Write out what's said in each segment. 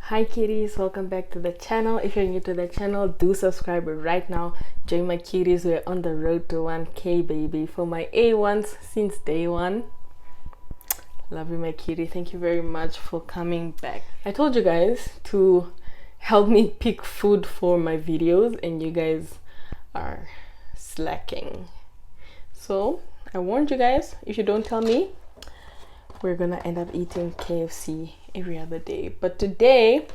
Hi kitties, welcome back to the channel. If you're new to the channel, do subscribe right now. Join my kitties, we're on the road to 1K baby. For my A1s since day one. Love you my kitty, thank you very much for coming back. I told you guys to help me pick food for my videos and you guys are slacking. So I warned you guys, if you don't tell me, we're gonna end up eating KFC every other day. But today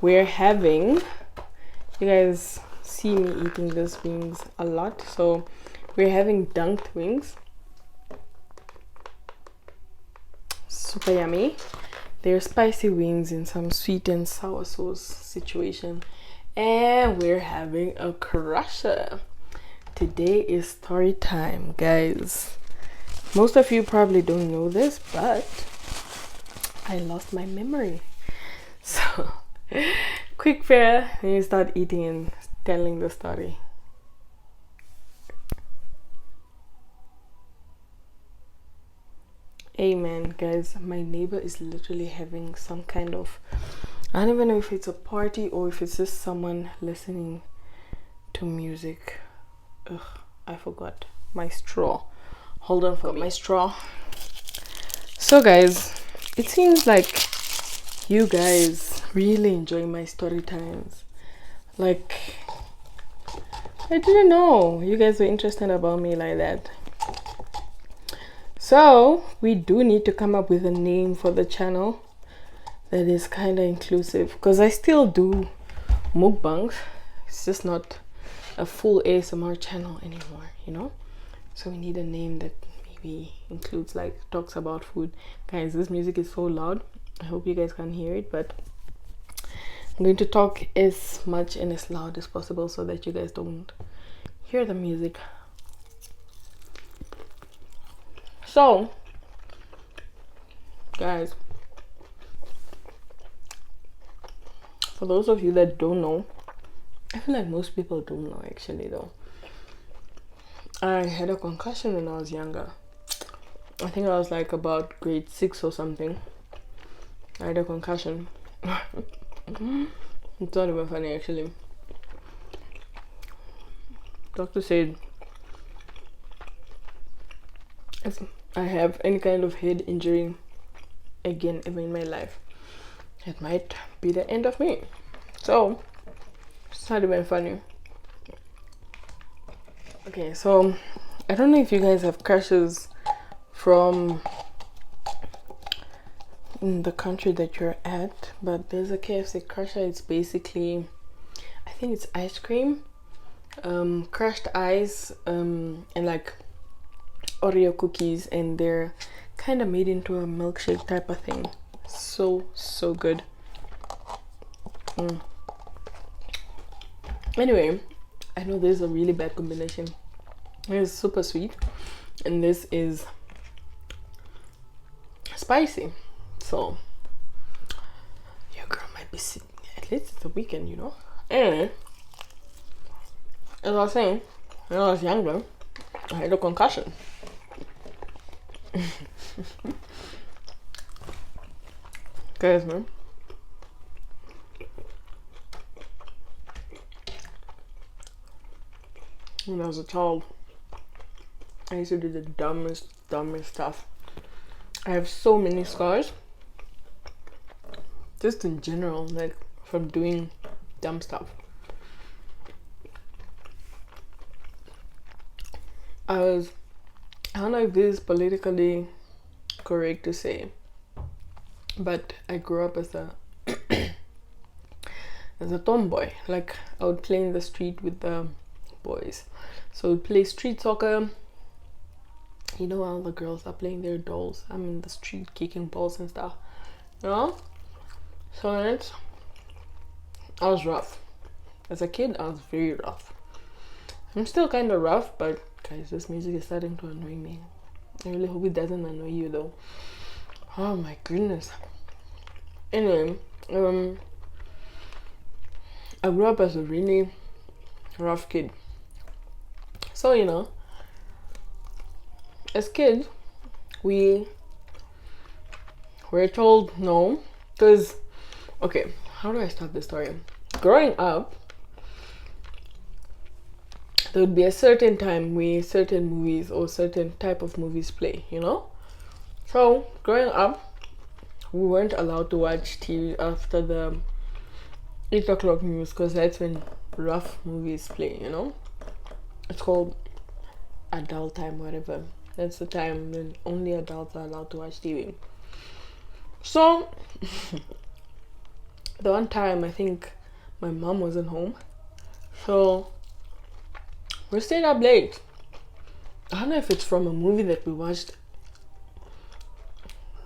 we're having, you guys see me eating these wings a lot, so we're having dunked wings. Super yummy. They're spicy wings in some sweet and sour sauce situation. And we're having a crusher. Today is story time, guys. Most of you probably don't know this, but I lost my memory. So, quick prayer, then you start eating and telling the story. Amen, guys. My neighbor is literally having some kind of, I don't even know if it's a party or if it's just someone listening to music. Ugh, I forgot my straw. Hold on for my straw. So guys, it seems like you guys really enjoy my story times. Like, I didn't know you guys were interested about me like that. So we do need to come up with a name for the channel that is kind of inclusive, because I still do mukbangs. It's just not a full ASMR channel anymore, you know. So we need a name that maybe includes, like, talks about food. Guys, this music is so loud. I hope you guys can hear it, but I'm going to talk as much and as loud as possible so that you guys don't hear the music. So, guys, for those of you that don't know, I feel like most people don't know actually though. I had a concussion when I was younger. I think I was like about grade 6 or something. I had a concussion. It's not even funny actually. Doctor said if I have any kind of head injury again ever in my life, it might be the end of me. So it's not even funny. Okay, so I don't know if you guys have crushes from in the country that you're at, but there's a KFC crusher. It's basically, I think it's ice cream, crushed ice, and like Oreo cookies, and they're kind of made into a milkshake type of thing. So good. Anyway, I know this is a really bad combination. It's super sweet and this is spicy. So your girl might be sick. At least it's a weekend, you know. Anyway, as I was saying, when I was younger, I had a concussion. Guys, man. When I was a child, I used to do the dumbest stuff. I have so many scars, just in general, like from doing dumb stuff. I don't know if this is politically correct to say, but I grew up as a as a tomboy. Like, I would play in the street with the boys. So we play street soccer. You know, all the girls are playing their dolls. I'm in the street kicking balls and stuff, you know. So I was rough as a kid. I was very rough. I'm still kind of rough, but guys, this music is starting to annoy me. I really hope it doesn't annoy you though. Oh my goodness. Anyway, I grew up as a really rough kid. So, you know, as kids, we were told no, because, okay, how do I start the story? Growing up, there would be a certain time where certain movies or certain type of movies play, you know? So, growing up, we weren't allowed to watch TV after the 8 o'clock news because that's when rough movies play, you know? It's called adult time, whatever. That's the time when only adults are allowed to watch TV. So, the one time I think my mom wasn't home. So, we stayed up late. I don't know if it's from a movie that we watched,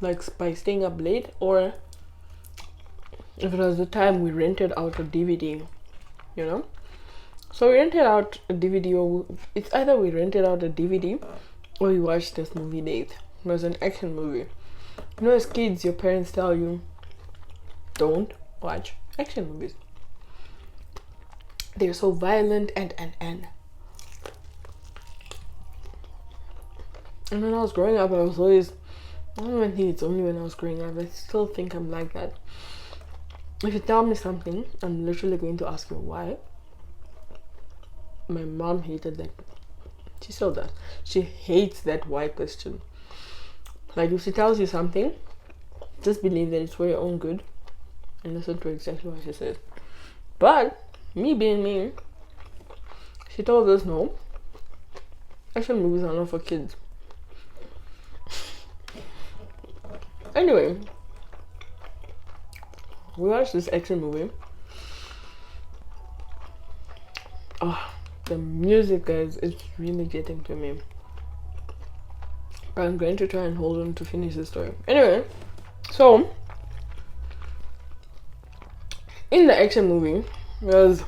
like by staying up late, or if it was the time we rented out a DVD, you know? So we rented out a DVD, or it's either we rented out a DVD or we watched this movie late. It was an action movie. You know, as kids, your parents tell you, don't watch action movies. They're so violent and. And when I was growing up, I was always, I don't even think it's only when I was growing up, I still think I'm like that. If you tell me something, I'm literally going to ask you why. My mom hated that. She still does. She hates that why question. Like, if she tells you something, just believe that it's for your own good and listen to exactly what she says. But, me being me, she told us no, action movies are not for kids. Anyway, we watched this action movie. Oh, the music, guys, it's really getting to me. But I'm going to try and hold on to finish the story. Anyway, so in the action movie, it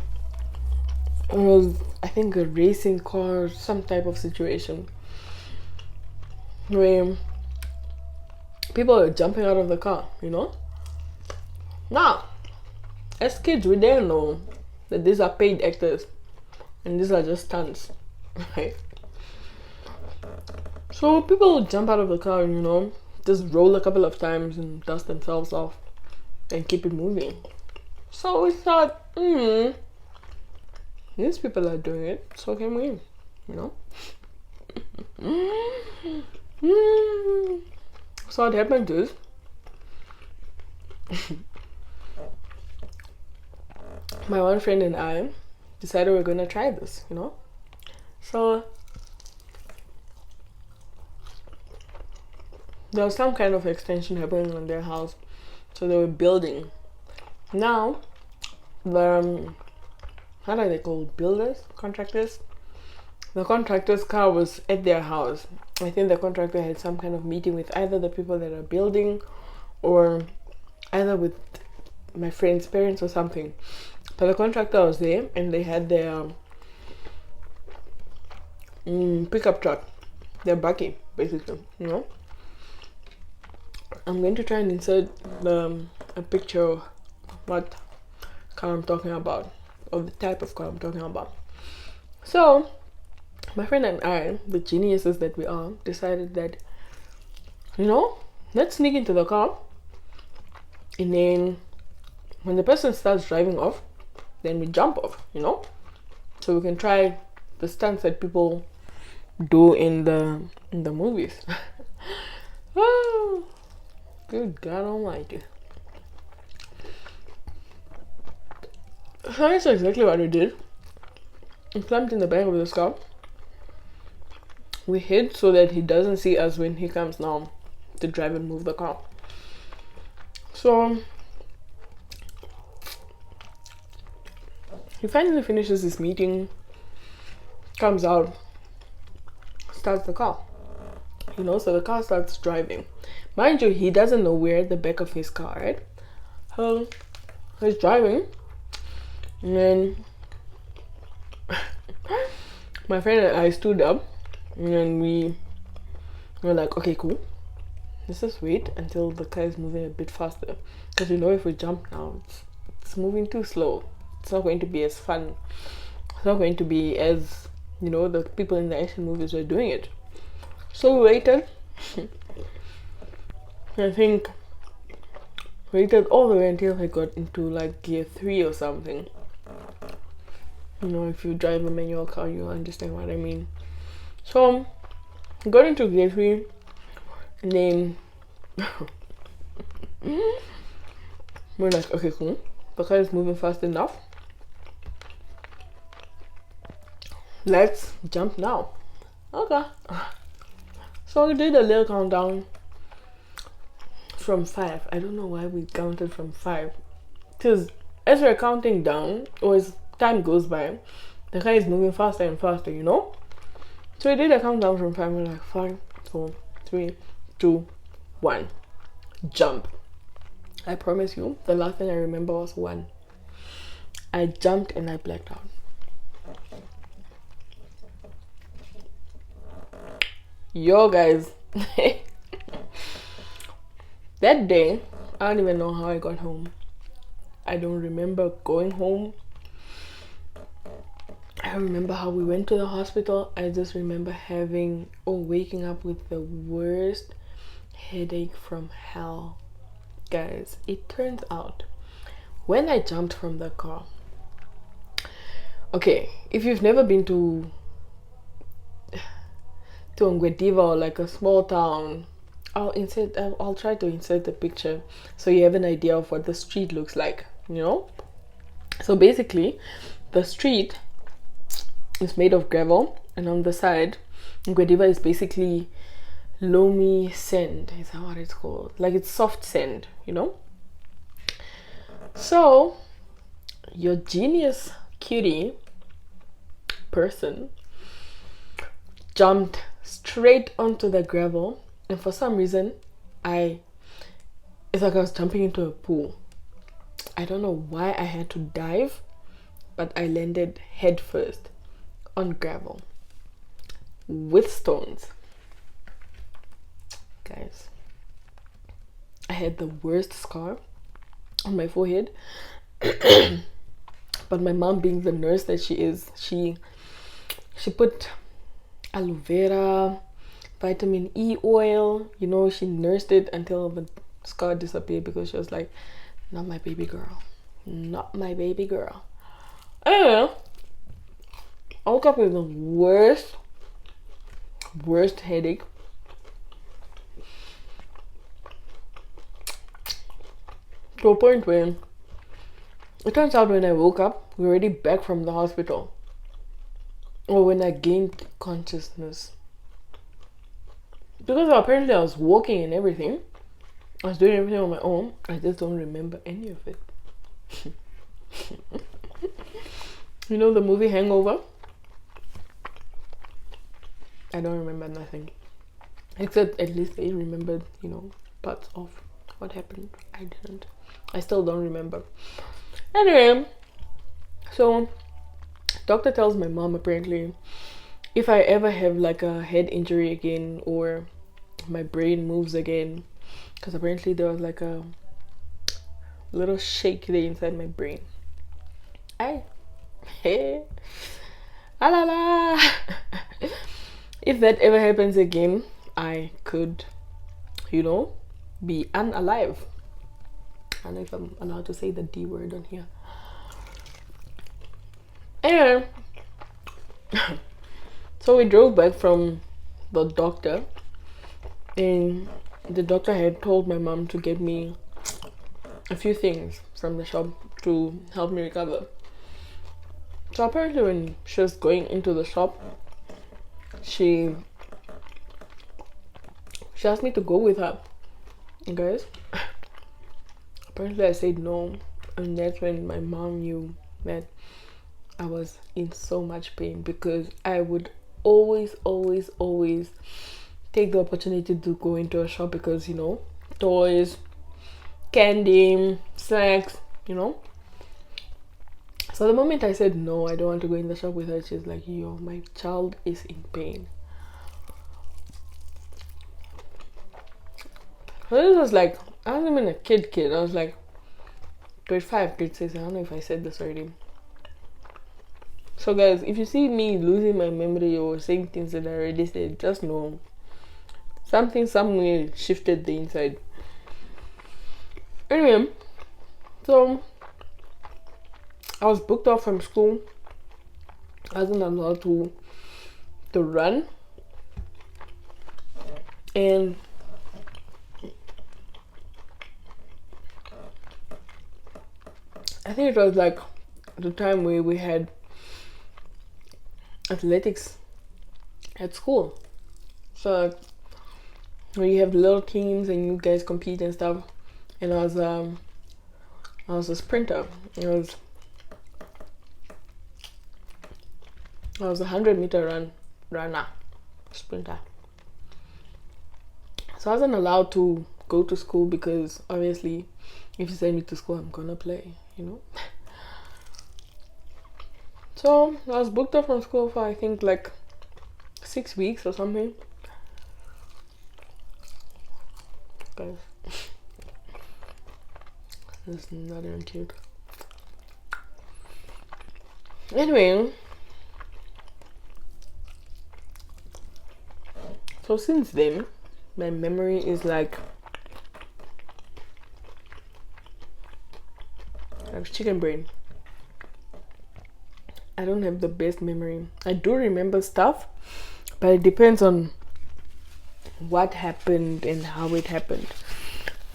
was I think a racing car, some type of situation where people are jumping out of the car, you know? Now, as kids, we didn't know that these are paid actors and these are just stunts, right? So people jump out of the car and, you know, just roll a couple of times and dust themselves off and keep it moving. So we thought, these people are doing it, so can we, you know? So what happened is, my one friend and I decided we're gonna try this, you know? So there was some kind of extension happening on their house, so they were building. Now, the how are they called? Builders? Contractors? The contractor's car was at their house. I think the contractor had some kind of meeting with either the people that are building or either with my friend's parents or something. But the contractor was there and they had their pickup truck, their buggy, basically, you know. I'm going to try and insert a picture of what car I'm talking about, or the type of car I'm talking about. So my friend and I, the geniuses that we are, decided that, you know, let's sneak into the car, and then when the person starts driving off, then we jump off, you know, so we can try the stunts that people do in the movies. Oh, good God Almighty! So that's exactly what we did. We climbed in the back of the car. We hid so that he doesn't see us when he comes now to drive and move the car. So he finally finishes his meeting, comes out, starts the car. You know, so the car starts driving. Mind you, he doesn't know we're at the back of his car, right? So he's driving, and then my friend and I stood up, and we were like, okay, cool, let's just wait until the car is moving a bit faster, because you know, if we jump now, it's moving too slow. It's not going to be as fun. It's not going to be as, you know, the people in the action movies were doing it. So we waited. I think waited all the way until I got into like gear 3 or something. You know, if you drive a manual car, you understand what I mean. So got into gear 3, and then we're like, okay, cool, the car is moving fast enough, let's jump now. Okay. So we did a little countdown from 5. I don't know why we counted from 5, because as we're counting down, or as time goes by, the car is moving faster and faster, you know. So we did a countdown from 5. We're like 5, 4, 3, 2, 1, jump. I promise you, the last thing I remember was 1. I jumped and I blacked out. Yo guys, that day I don't even know how I got home. I don't remember going home. I don't remember how we went to the hospital. I just remember having or waking up with the worst headache from hell. Guys, it turns out when I jumped from the car, okay, if you've never been to Ngwediva, or like a small town, I'll try to insert the picture so you have an idea of what the street looks like, you know. So basically the street is made of gravel, and on the side Ngwediva is basically loamy sand. Is that what it's called? Like, it's soft sand, you know. So your genius cutie person jumped straight onto the gravel, and for some reason it's like I was jumping into a pool. I don't know why I had to dive, but I landed head first on gravel with stones. Guys, I had the worst scar on my forehead. But my mom, being the nurse that she is, she put aloe vera, vitamin E oil, you know, she nursed it until the scar disappeared, because she was like, not my baby girl, not my baby girl. I don't know, I woke up with the worst headache. To a point where it turns out when I woke up, we were already back from the hospital. Or when I gained consciousness. Because apparently I was walking and everything. I was doing everything on my own. I just don't remember any of it. You know the movie Hangover? I don't remember nothing. Except at least I remembered, you know, parts of what happened. I didn't. I still don't remember. Anyway, so doctor tells my mom, apparently, if I ever have like a head injury again, or my brain moves again, because apparently there was like a little shake there inside my brain. Hey, ah la la. If that ever happens again, I could, you know, be unalive. I don't know if I'm allowed to say the D word on here. Anyway, so we drove back from the doctor, and the doctor had told my mom to get me a few things from the shop to help me recover. So apparently when she was going into the shop, she asked me to go with her. And guys, apparently I said no, and that's when my mom knew that I was in so much pain, because I would always take the opportunity to go into a shop, because, you know, toys, candy, snacks, you know. So the moment I said no, I don't want to go in the shop with her, she's like, yo, my child is in pain. So this was like, I wasn't even a kid. I was like grade 5, grade 6. I don't know if I said this already. So guys, if you see me losing my memory or saying things that I already said, just know something somewhere shifted the inside. Anyway, so I was booked off from school. I wasn't allowed to run, and I think it was like the time where we had athletics at school. So when you have little teams and you guys compete and stuff, and I was a sprinter. I was a 100-meter runner, sprinter. So I wasn't allowed to go to school because obviously if you send me to school I'm gonna play, you know. So I was booked up from school for I think like 6 weeks or something. Guys, this is not even cute. Anyway, so since then my memory is like chicken brain. I don't have the best memory. I do remember stuff, but it depends on what happened and how it happened.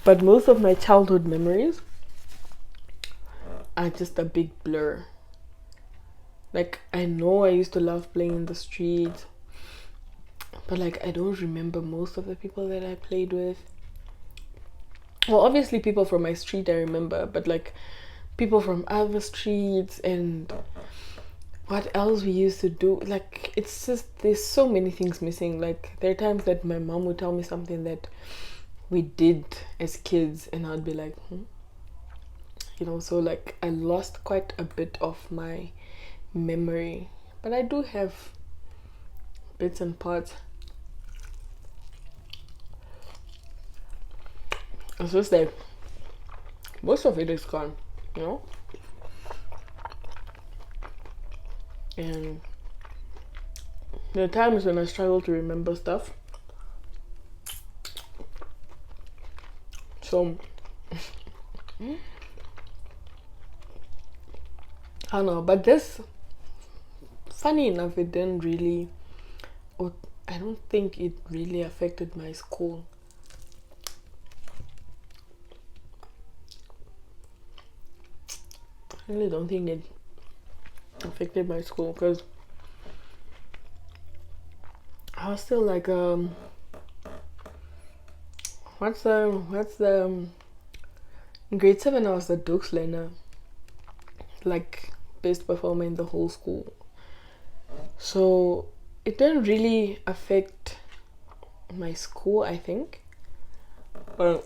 But most of my childhood memories are just a big blur. Like, I know I used to love playing in the streets, but like I don't remember most of the people that I played with. Well, obviously people from my street I remember, but like people from other streets and what else we used to do, like it's just there's so many things missing. Like there are times that my mom would tell me something that we did as kids and I'd be like, you know, so like I lost quite a bit of my memory, but I do have bits and parts. It's just that most of it is gone, you know. And there are times when I struggle to remember stuff. So I don't know, but this, funny enough, it didn't really, or I don't think it really affected my school. I really don't think it affected my school because I was still like what's the in grade 7 I was the Dukes learner, like best performer in the whole school. So it didn't really affect my school, I think, but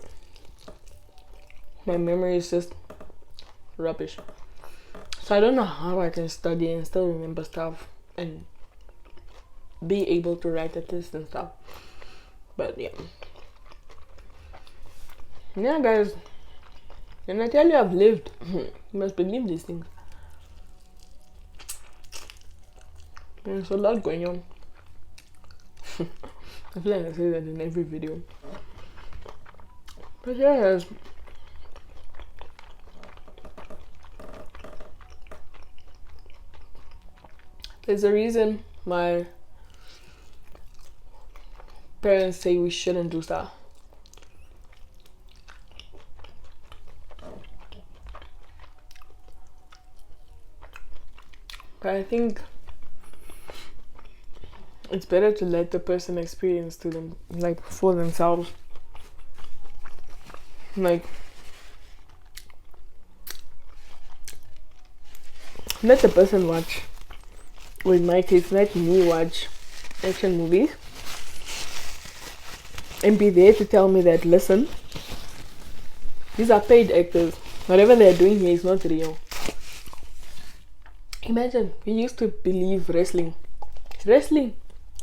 my memory is just rubbish. So I don't know how I can study and still remember stuff and be able to write a test and stuff. But yeah, guys, when I tell you I've lived, you must believe these things. There's a lot going on. I feel like I say that in every video. But yeah, guys, there's a reason my parents say we shouldn't do stuff. But I think it's better to let the person experience to them, like for themselves. Like, let the person watch, or in my case, let me watch action movies and be there to tell me that, listen, these are paid actors. Whatever they're doing here is not real. Imagine, we used to believe wrestling.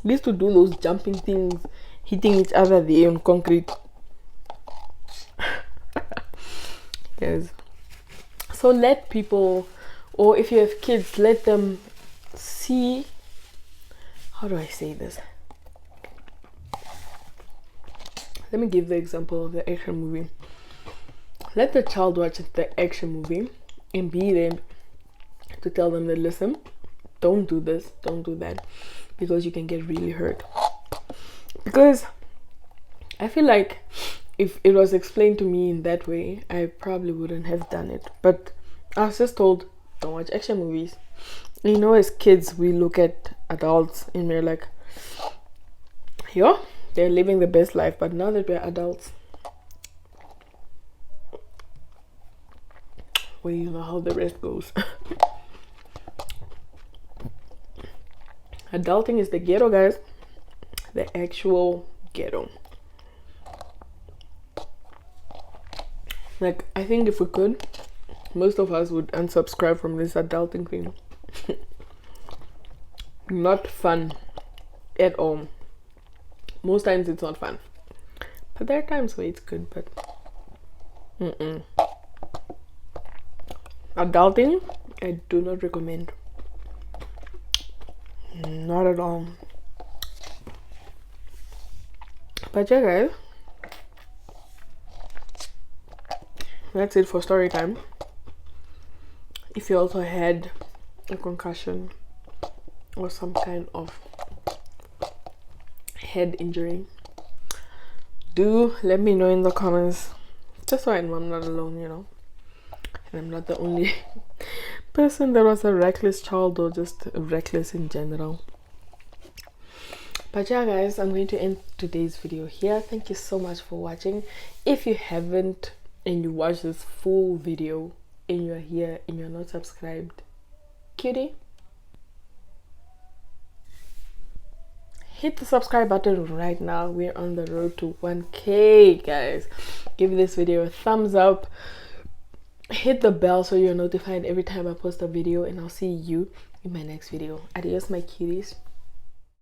We used to do those jumping things, hitting each other there on concrete. Yes. So let people, or if you have kids, let them see, how do I say this? Let me give the example of the action movie. let the child watch the action movie and be there to tell them that, listen, don't do this, don't do that, because you can get really hurt. Because I feel like if it was explained to me in that way, I probably wouldn't have done it. But I was just told, don't watch action movies. You know, as kids, we look at adults and we're like, yo, they're living the best life. But now that we're adults, well, you know how the rest goes. Adulting is the ghetto, guys. The actual ghetto. Like, I think if we could, most of us would unsubscribe from this adulting thing. Not fun at all. Most times it's not fun. But there are times where it's good, but adulting, I do not recommend. Not at all. But yeah, guys, that's it for story time. If you also had a concussion or some kind of head injury, do let me know in the comments, just so I know I'm not alone, you know, and I'm not the only person that was a reckless child or just reckless in general. But yeah, guys, I'm going to end today's video here. Thank you so much for watching. If you haven't and you watch this full video and you're here and you're not subscribed, cutie, hit the subscribe button right now. We're on the road to 1K, guys. Give this video a thumbs up, hit the bell so you're notified every time I post a video, and I'll see you in my next video. Adios, my cuties.